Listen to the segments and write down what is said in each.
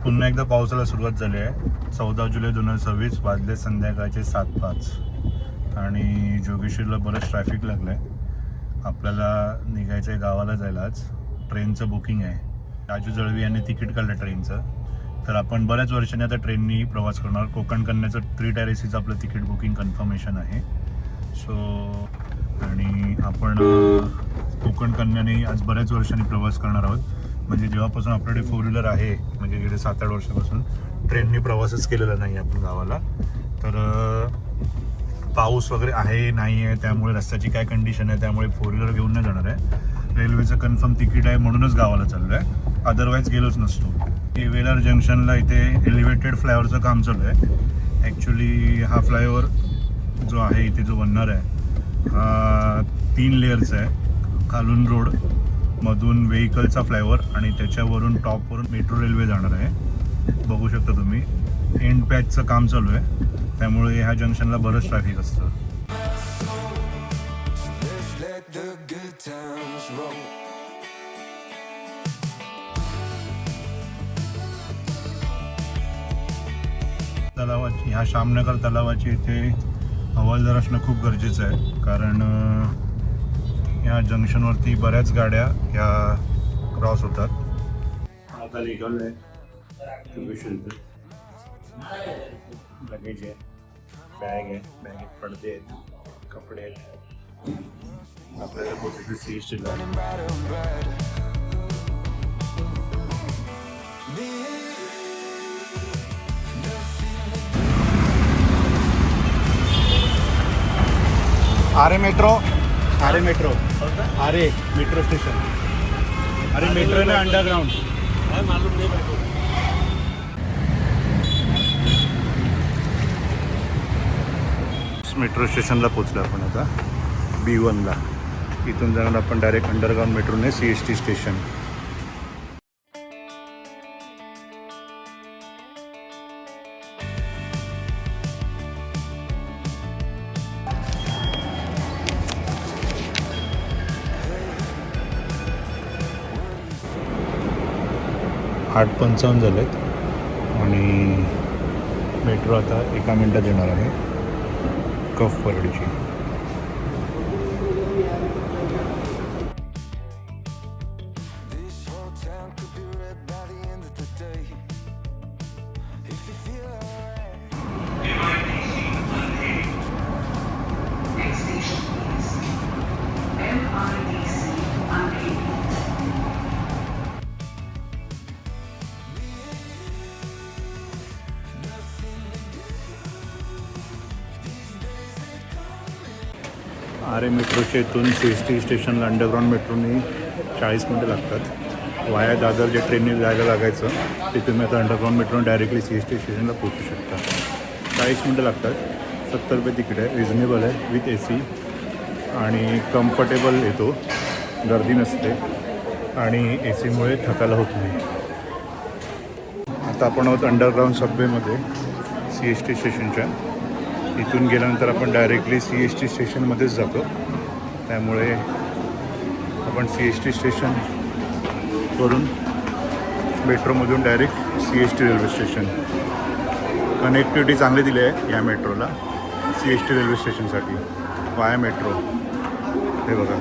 पुन्हा एकदा पावसाला सुरुवात झाली आहे. 14 जुलै 2026 वाजले संध्याकाळचे 7:05 आणि जोगेश्वरीला बरंच ट्रॅफिक लागलं आहे. आपल्याला निघायचं आहे गावाला जायला. आज ट्रेनचं बुकिंग आहे. राजू जळवी यांनी तिकीट काढलं ट्रेनचं. तर आपण बऱ्याच वर्षांनी आता ट्रेननी प्रवास करणार. कोकण कन्याचं 3 टायर एसीचं आपलं तिकीट बुकिंग कन्फर्मेशन आहे. सो आणि आपण कोकण कन्याने आज बऱ्याच वर्षांनी प्रवास करणार आहोत. म्हणजे जेव्हापासून आपल्याकडे 4 व्हीलर आहे, म्हणजे गेले 7-8 वर्षापासून ट्रेननी प्रवासच केलेला नाही आपण गावाला. तर पाऊस वगैरे आहे नाही आहे, त्यामुळे रस्त्याची काय कंडिशन आहे, त्यामुळे 4 व्हीलर घेऊन नाही जाणार आहे. रेल्वेचं कन्फर्म तिकीट आहे म्हणूनच गावाला चाललो आहे, अदरवाईज गेलोच नसतो. वेलार जंक्शनला इथे एलिव्हेटेड फ्लायओव्हरचं काम चालू आहे. ॲक्च्युली हा फ्लायओव्हर जो आहे इथे जो बनणार आहे हा 3 लेअरचा आहे. खालून रोड, मधून व्हेकलचा फ्लायओव्हर आणि त्याच्यावरून टॉपवरून मेट्रो रेल्वे जाणार आहे. बघू शकता तुम्ही एंड पॅचचं काम चालू आहे, त्यामुळे ह्या जंक्शनला बरंच ट्रॅफिक असतं. तलावाची, ह्या श्यामनगर तलावाची इथे हवालदार असणं खूप गरजेचं आहे, कारण ह्या जंक्शनवरती बऱ्याच गाड्या ह्या क्रॉस होतात. आता निघालो आहे लगेज आहे, बॅग आहे, बॅगेत पडदे आहेत, कपडे आहेत. आपल्याला पोहोचायचं सीएसटीला. आरे मेट्रो स्टेशन. अरे मेट्रो ना अंडरग्राउंड मालूम नाही. मेट्रो स्टेशनला पोचलो आपण आता B1ला. इथून जाणार आपण डायरेक्ट अंडरग्राउंड मेट्रोने CST स्टेशन. आठ 8:55 झालेत आणि मेट्रो आता 1 मिनिटात येणार आहे कफ परडीची. आरे मेट्रोच्या इथून CST स्टेशनला अंडरग्राउंड मेट्रोनी 40 मिनटं लागतात. वाया दादर जे ट्रेनने जायला लागायचं तिथून मी आता अंडरग्राउंड मेट्रोने डायरेक्टली CST स्टेशनला पोहोचू शकता. 40 मिनटं लागतात. 70 रुपये तिकीट आहे, रिजनेबल आहे, विथ AC आणि कम्फर्टेबल येतो, गर्दी नसते आणि AC मुळे थकायला होत नाही. आता आपण आहोत अंडरग्राउंड सबवेमध्ये CST स्टेशनच्या. इथून गेल्यानंतर आपण डायरेक्टली CST स्टेशनमध्येच जातो, त्यामुळे आपण CST स्टेशन वरून मेट्रोमधून direct CST railway station. Connectivity चांगली दिली आहे या मेट्रोला CST रेल्वे स्टेशनसाठी वाया मेट्रो. हे बघा,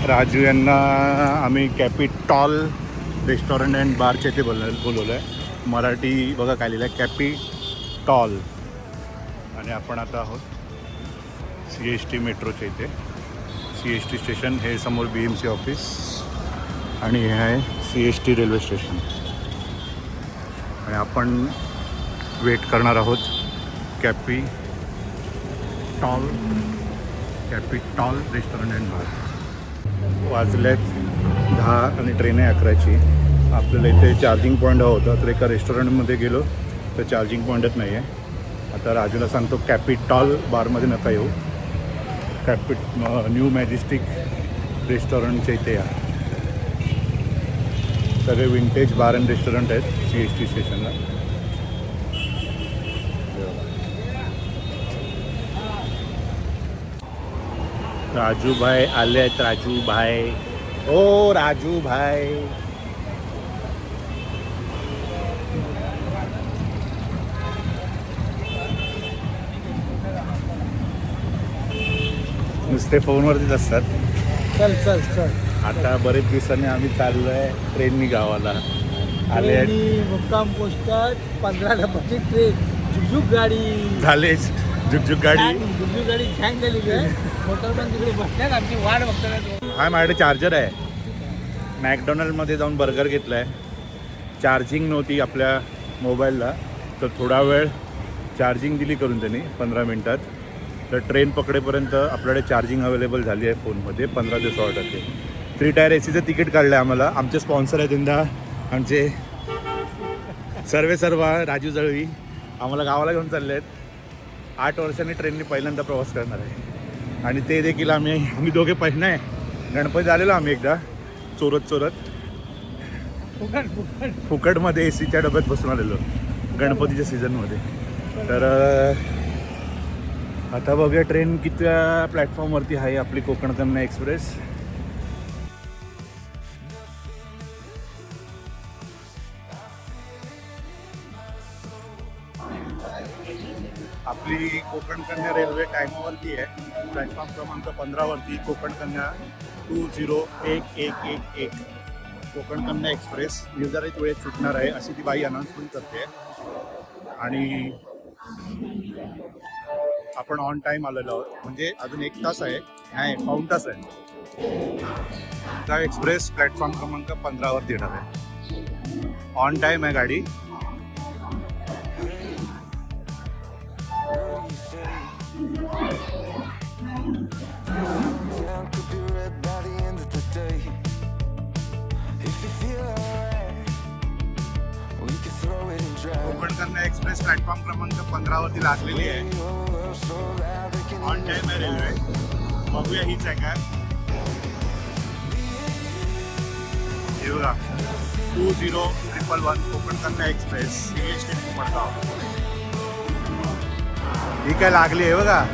राजू यांना आम्ही कॅपिटॉल रेस्टॉरंट अँड बारच्या इथे बोलवलं आहे. मराठी बघा काय लिहिलं आहे, कॅपिटॉल. आणि आपण आता आहोत CST मेट्रोच्या इथे. CST स्टेशन हे समोर BMC ऑफिस आणि हे आहे CST रेल्वे स्टेशन. आणि आपण वेट करणार आहोत कॅपिटॉल रेस्टॉरंट अँड बार. वाजल्यात 10 आणि ट्रेन आहे 11ची. आपल्याला इथे चार्जिंग पॉईंट हवा होता, तर एका रेस्टॉरंटमध्ये गेलो तर चार्जिंग पॉईंटच नाही आहे. आता राजूला सांगतो कॅपिटॉल बारमध्ये नका येऊ, न्यू मॅजेस्टिक रेस्टॉरंटच्या इथे या. सगळे विंटेज बार अँड रेस्टॉरंट आहेत CST स्टेशनला. राजू भाई आले आहेत. राजू भाई, ओ राजू भाई. नुसते फोनवरतीच असतात. चल चल चल. आता बरेच दिवसांनी आम्ही चाललोय ट्रेननी गावाला. आले मुक्काम पोस्टात 15 डब्बाची ट्रेन, झुकझुक गाडी झालेच. झुकझुक गाडी, झुकझुक गाडी छान झालेली आहे. मोटर पण तिकडे बसल्यात, आमची वाट बघतात. हा माझ्याकडे चार्जर आहे. मॅकडॉनल्डमध्ये जाऊन बर्गर घेतला आहे. चार्जिंग नव्हती आपल्या मोबाईलला, तर थोडा वेळ चार्जिंग दिली करून त्यांनी 15 मिनटात. तर ट्रेन पकडेपर्यंत आपल्याकडे चार्जिंग अवेलेबल झाली आहे फोनमध्ये 15 ते 16%. 3 टायर एसीचं तिकीट काढलं आहे आम्हाला. आमचे स्पॉन्सर आहेत यंदा आमचे सर्व राजू जळवी. आम्हाला गावाला घेऊन चालले आहेत. 8 वर्षांनी ट्रेननी पहिल्यांदा प्रवास करणार आहे. आणि ते देखील आम्ही दोघे नाही, गणपती आलेलो आम्ही एकदा चोरत फुकटमध्ये एसीच्या डब्यात बसून आलेलो गणपतीच्या सीझनमध्ये. तर आता बघूया ट्रेन कितव्या प्लॅटफॉर्मवरती आहे आपली कोकण कन्या एक्सप्रेस. आपली कोकण कन्या रेल्वे टायमावरती आहे. प्लॅटफॉर्म क्रमांक 15वरती कोकण कन्या 201111 कोकण कन्या एक्सप्रेस निर्धारित वेळेत सुटणार आहे अशी ती बाई अनाउन्समेंट करते. आणि आपण ऑन टाईम आलेलो आहोत. म्हणजे अजून 1 तास आहे, नाही पाऊण तास आहे. त्या एक्सप्रेस प्लॅटफॉर्म क्रमांक 15वरती येणार आहे. ऑन टाईम आहे गाडी. कोकण कन्या एक्सप्रेस प्लॅटफॉर्म क्रमांक 15वरती लागलेली आहे. ऑन टाइम आहे रेल्वे. बघूया हीच आहे काय. हे बघा 201111 कोकण कन्या एक्सप्रेस CST कोकणगाव. ही काय लागली आहे बघा.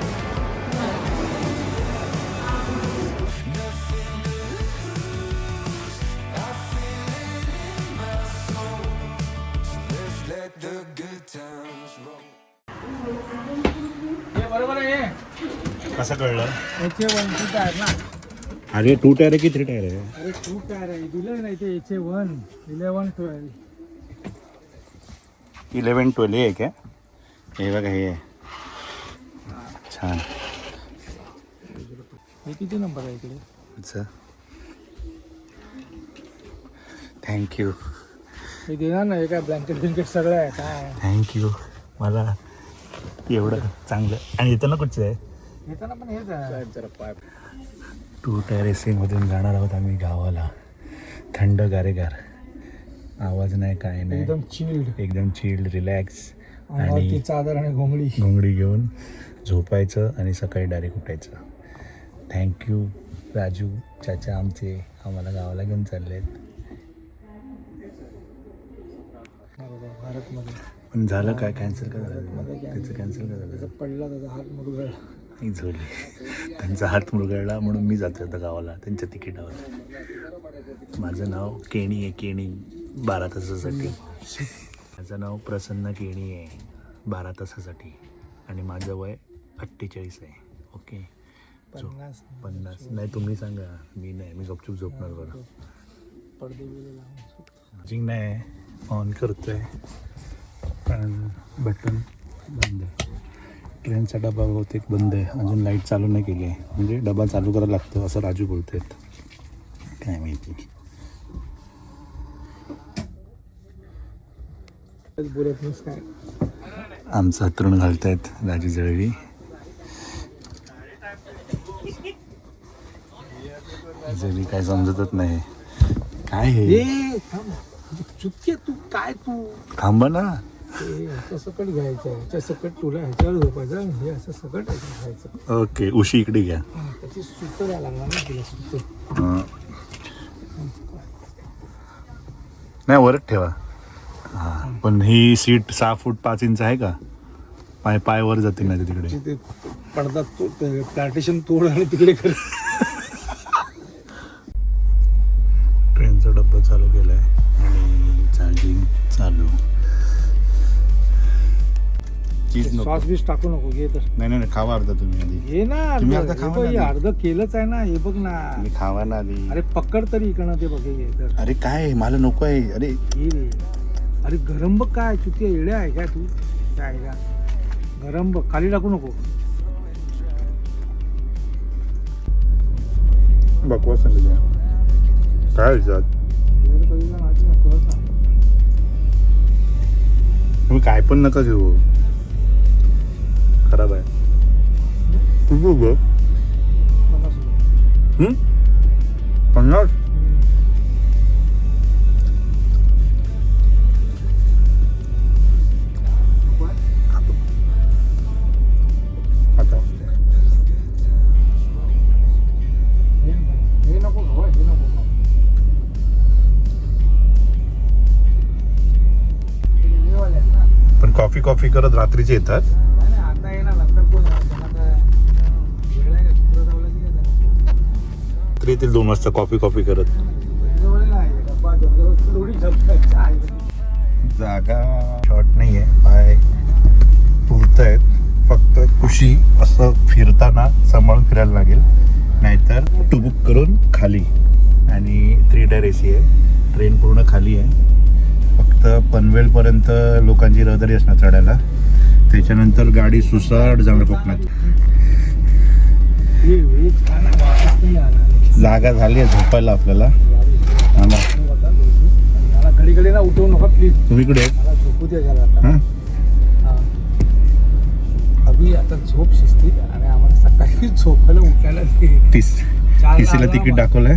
बरोबर आहे. कसं कळलं? HA1 2 टायर ना. अरे 2 टायर आहे की 3 टायर आहे? अरे 2 टायर आहे, दिलं नाही ते. HA1 11 12 11 12 आहे काय? हे बघा हे छान. हे किती नंबर आहे इकडे? अच्छा थँक्यू. हे देणार नाही काय? ब्लँकेट सगळं आहे काय? थँक्यू. मला एवढं चांगलं. आणि येताना कुठचं आहे? येताना पण हेच आहे जरा. 2 टायर एसीमधून जाणार आहोत आम्ही गावाला. थंड गारेगार, आवाज नाही काय नाही, एकदम चिल्ड रिलॅक्स. आणि चादर आणि घोंगडी घेऊन झोपायचं आणि सकाळी डायरेक्ट उठायचं. थँक्यू राजू चाचा आमचे आम्हाला गावाला घेऊन चालले आहेत. भारतमध्ये पण झालं काय? कॅन्सल का झालं? त्याचं कॅन्सल का झालं? पडला त्याचा हात मुरगळला. नाही झोली. त्यांचा हात मुरगळला म्हणून मी जातो आता गावाला त्यांच्या तिकिटावर. माझं नाव केणी आहे. केणी 12 तासासाठी. माझं नाव प्रसन्न केणी आहे 12 तासासाठी. आणि माझं वय 48 आहे. ओके. 50 नाही तुम्ही सांगा. मी नाही, मी गपचूप झोपणार. बरं चार्जिंग नाही ऑन करतोय पण बटन बंद आहे. ट्रेनचा डबा बहुतेक बंद आहे. अजून लाईट चालू नाही केली आहे. म्हणजे डबा चालू करायला लागतो असं राजू बोलत आहेत. काय माहिती. बोलत नाहीस काय? आमचं हातरून घालतायत राजू जळवी. जळवी काय समजतच नाही. काय हे चुकी तू काय? तू थांबा ना. असं सकट घ्यायचं. ह्याच्या सकट तुला ह्याच्यावर झोपायचं. हे असं सकट घ्यायचं. ओके उशी इकडे घ्या. त्याची सूत्र द्यायला लागणार ना तुला. सूत्र नाही वरच ठेवा. हां पण ही सीट 6 फूट 5 इंच आहे का? पाय वर जातील नाही तिकडे. ते पडदा प्लांटेशन तोड आणि तिकडे कर. ट्रेनचा डब्बा चालू केलाय आणि चार्जिंग चालू. चीज नको. सॉस बीस टाकू नको घे तर. नाही नाही खावा अर्धा तुम्ही आधी. हे ना तुम्ही अर्धा खावा ना आधी. अर्ध केलंच आहे ना हे बघ ना. तुम्ही खावा ना आधी. अरे पकड तरी इकडनं ते बघे घे तर. अरे काय मला नको आहे. अरे हे रे. अरे गरम बघ काय चुकी येड्या आहे काय तू काय का गरम बघ खाली टाकू नको. बकवास सांगितलं काय विचार तुम्ही काय पण नका घेऊ खराब आहे. किती घे 50. आता हे नको खाऊ हे नको खाऊ. हे वाले आहेत ना. पण कॉफी करत रात्रीचे येतात. नाही नाही आता येणार नंतर कोण येणार? त्यांना काय वेळ आहे का चित्र लावलं की काय? तरी येतील 2 वाजता कॉफी करत. जवळ नाही डब्बा जवळ थोडी शब्द चाय. जागा शॉर्ट नाही आहे. पाय पुरत आहेत. फक्त खुशी असं फिरताना सांभाळून फिरायला लागेल नाहीतर टुबुक करून खाली. आणि 3 टायर AC आहे. ट्रेन पूर्ण खाली आहे. फक्त पनवेलपर्यंत लोकांची रहदारी असणार चढायला. त्याच्यानंतर गाडी सुसाट जाणार कोकणात. हे छान आहे, वापस नाही आला. जागा झाली आहे झोपायला आपल्याला. मला घडी ना उठवू नका प्लीज. तुम्ही कुठे आहे? मला झोपू द्या जरा आता. हां अभि आता झोप शिस्तीत आणि आम्हाला सकाळी झोपायला उठायला दे. TC ला तिकीट दाखवलंय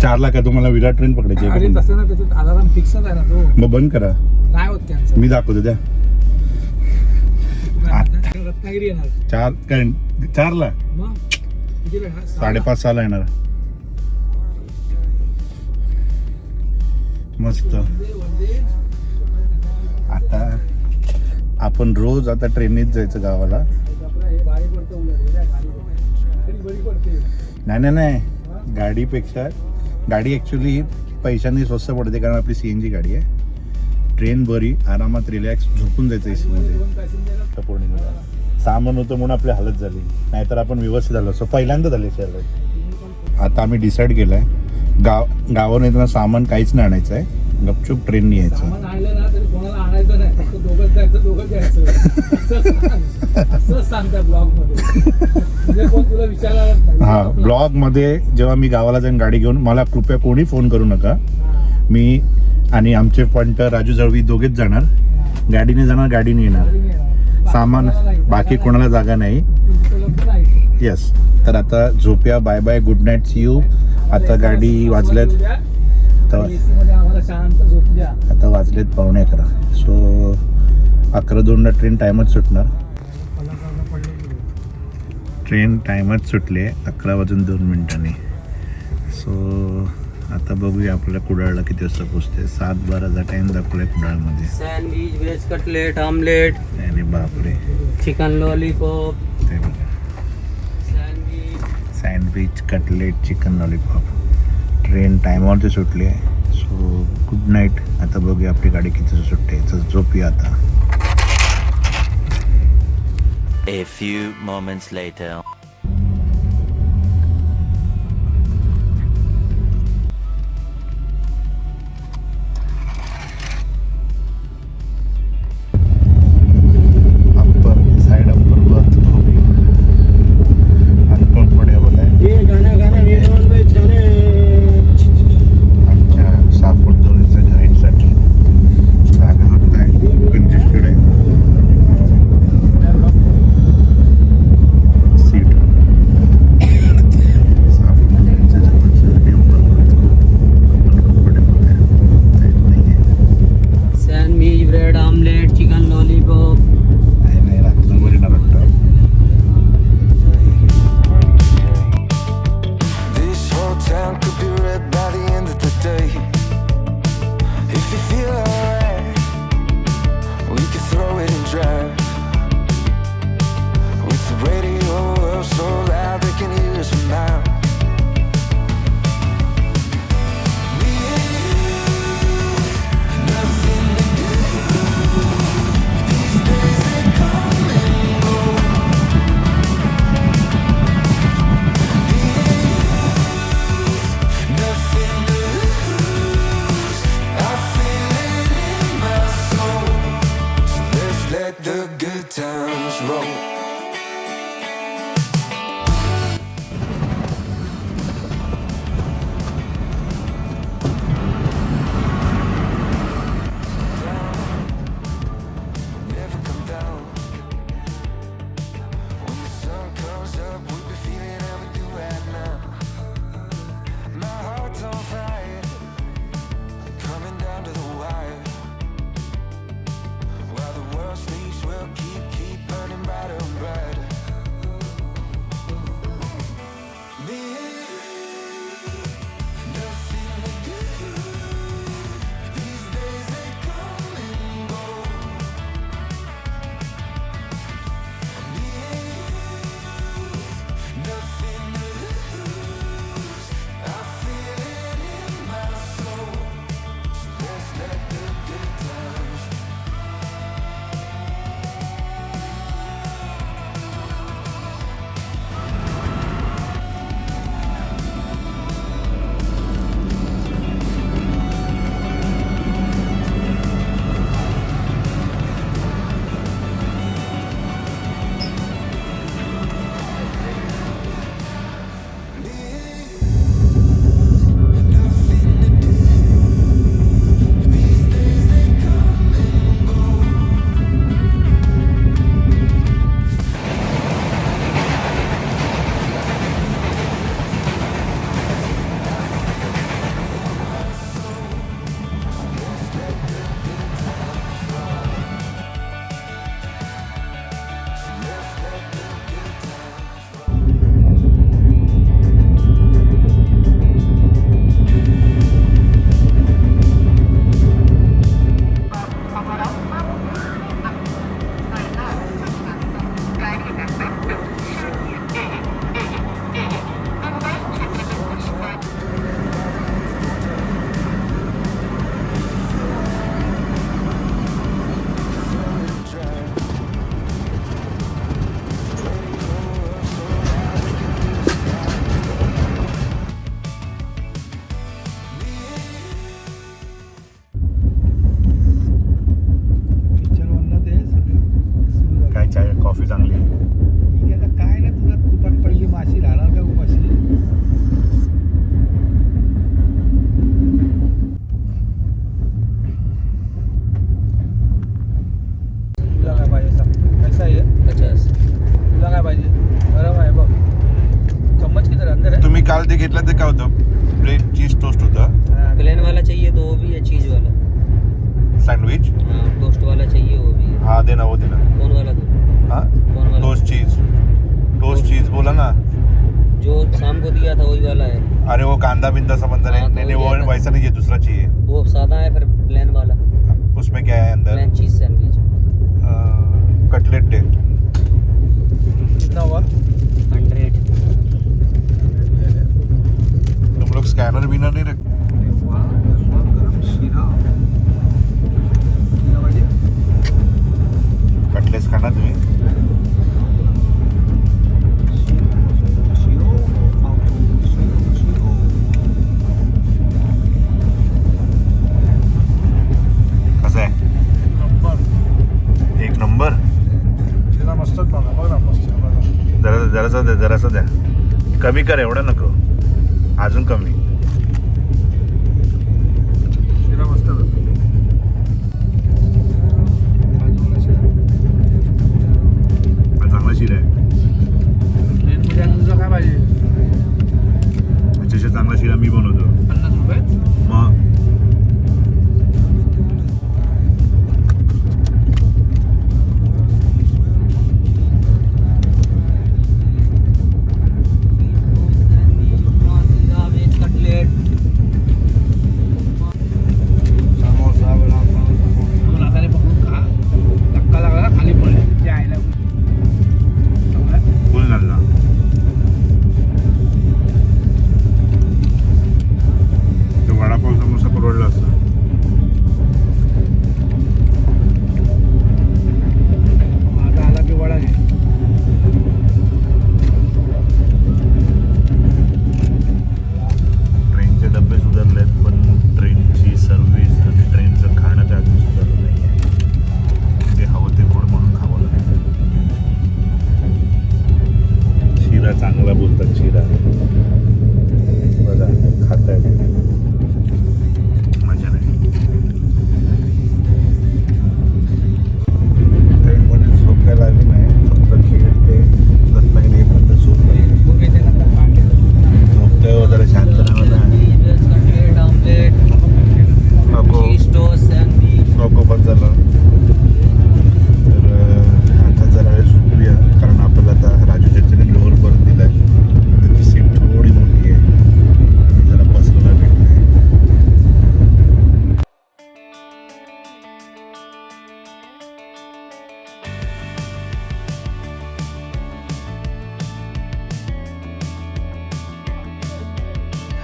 4ला का तुम्हाला विराट ट्रेन पकडायची अरे आहे? तसं ना त्याच्यात अलार्म फिक्सच आहे ना तो. मग बंद करा. नाही होत कॅन्सल. मी दाखवतो द्या. रत्नागिरी येणार 4 काय 4ला मग कितीला येणार? 5:30-6ला येणार. मस्त. आता आपण रोज आता ट्रेननीच जायचं गावाला. हे भारी पडतं उलट. गाडी बरी पडते. नाही गाडीपेक्षा गाडी ॲक्च्युली पैशांनी स्वस्त पडते कारण आपली CNG गाडी आहे. ट्रेन बरी आरामात रिलॅक्स झोपून जायचं AC मध्ये. पौर्णिमेला सामान होतं म्हणून आपली हालत झाली नाहीतर आपण व्यवस्थित झालो असं पहिल्यांदा झाले सर. आता आम्ही डिसाईड केलं आहे गावावर येताना सामान काहीच नाही आणायचं आहे. गपचूप ट्रेननी यायचं. सामान आणलं ना तरी कोणाला आणायचं नाही. फक्त दोघंच जायचं. असं सांग त्या ब्लॉग मध्ये. म्हणजे कोण तुला विचारणार नाही. हा ब्लॉग मध्ये जेव्हा मी गावाला जाईन गाडी घेऊन मला कृपया कोणी फोन करू नका. मी आणि आमचे पंट राजू जळवी दोघेच जाणार. गाडीने जाणार गाडीने येणार. सामान बाकी कोणाला जागा नाही. येस. तर आता झोप्या. Bye bye. Good night. See you. आता गाडी वाजल्यात आता वाजलेत 11:15. सो 11:02ला ट्रेन टाइमच सुटणार. ट्रेन टाइमच सुटले 11:02. सो आता बघूया आपल्याला कुडाळला किती वाजता पोहोचते. 7:12चा टाइम दाखवलाय कुडाळमध्ये. सँडविच, व्हेज कटलेट, ऑमलेट, आणि बापरे चिकन लॉलीपॉप, ते बघा. Sandwich, sandwich, cutlet, chicken lollipop. Train टायमावरती सुटली आहे. So good night. आता बघूया आपली गाडी किती सुटते. झोपूया आता. A few moments later. Seat काल ते घेतलं ते काय होतं ब्रेड चीज टोस्ट होतं प्लेन वाला चाहिए तो वो भी है, चीज वाला। सँडविच हाँ, टोस्ट वाला चाहिए वो भी है। हा दे ना वो दे ना कौन वाला दो? हा कौन वाला? टोस्ट चीज बोला ना जो शाम को दिया था वही वाला है। अरे वो कांदा बिंदा समझ हाँ, नहीं नहीं वो वही है। वैसा नहीं है दूसरा चाहिए वो सादा है, फिर प्लेन वाला, उसमें क्या है अंदर प्लेन चीज सैंडविच। कटलेट दे कितना हुआ? 100। तुम लोग स्कैनर बिनर नहीं रख कटलेट्स खाना तुम्ही कसं आहे एक नंबर मस्तच बघा बघ ना मस्त जरासं द्या कमी कर एवढं नको अजून कमी शिरा मस्त चांगला शिरा आहे ट्रेनमध्ये आणि तुझं काय पाहिजे? त्याच्याशी चांगला शिरा मी बनवतो 50 रुपये. मग वेज कटलेट। समोसा वडापाव दोन हाताने पकडून खा. धक्का लागला ना खाली पडले ते आयला फुल झाला ते वडापाव समोसा परवडला असता आता आला की वडा घे. ट्रेनचे डबे सुधारलेत पण ट्रेनची सर्व्हिस आणि ट्रेनचं खाणं काय अजून सुधारलं नाही आहे ते हवं ते गोड म्हणून खावं लागतं शिरा चांगला बोलतात शिरा बघा खाता येते मजा नाही ट्रेनमध्ये झोप काय लागली नाही फक्त खेळते रत्नागिरी येईपर्यंत झोप लागली तू घेते नंतर पाणी झोपतोय वगैरे शांत राहणार नाही वेज कटलेट, ऑमलेट, नको चीज टोस्ट सैंडविच। नको बंद झालं तर आता जरा वेळ झोपूया कारण आपल्याला आता राजू चर्चेने लोअर बर्थ दिला आहे त्याची सीट थोडी मोठी आहे आणि जरा बसलेला भेटलं आहे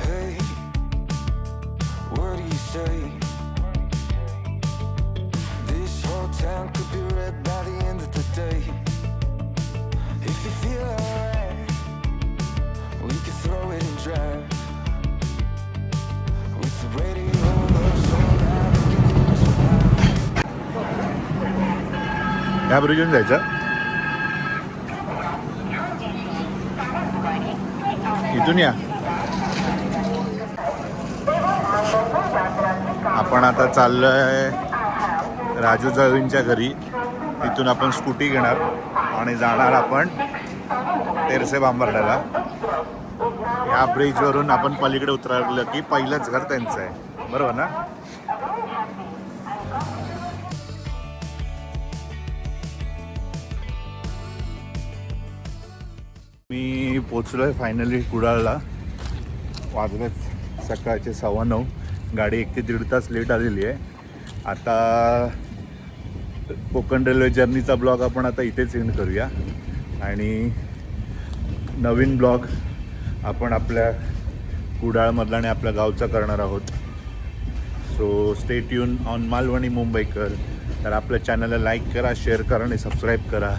Hey, what do you say? This whole town could be red by the end of the day. If you feel alright, we could throw it and drive. With the radio up so loud, we can hear us from now. या ब्रिजून जायचं इथून या आपण आता चाललोय राजू जळवींच्या घरी तिथून आपण स्कूटी घेणार आणि जाणार आपण तेरसे बांबर्ड्याला या ब्रिजवरून आपण पलीकडे उतरलं की पहिलंच घर त्यांचं आहे बरोबर ना मी पोचलोय फायनली कुडाळला वाजलेत सकाळचे 9:15 गाडी 1 ते 1.5 तास लेट आलेली आहे आता कोकण रेल्वे जर्नीचा ब्लॉग आपण आता इथेच एंड करूया आणि नवीन ब्लॉग आपण आपल्या कुडाळमधला आणि आपल्या गावचा करणार आहोत so stay tuned on Malvani Mumbaikar तर आपल्या चॅनलला लाईक करा शेअर करा आणि सबस्क्राईब करा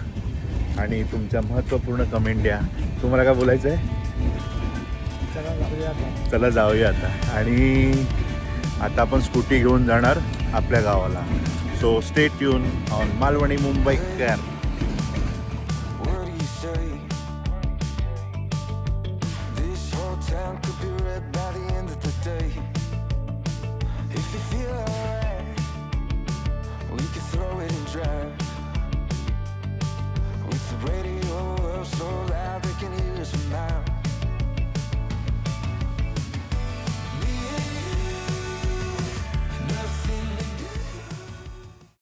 आणि तुमच्या महत्त्वपूर्ण कमेंट द्या तुम्हाला काय बोलायचं आहे चला जाऊया आता आणि आता आपण स्कूटी घेऊन जाणार आपल्या गावाला so stay tuned on Malvani Mumbaikar What do you say? This whole town could be red by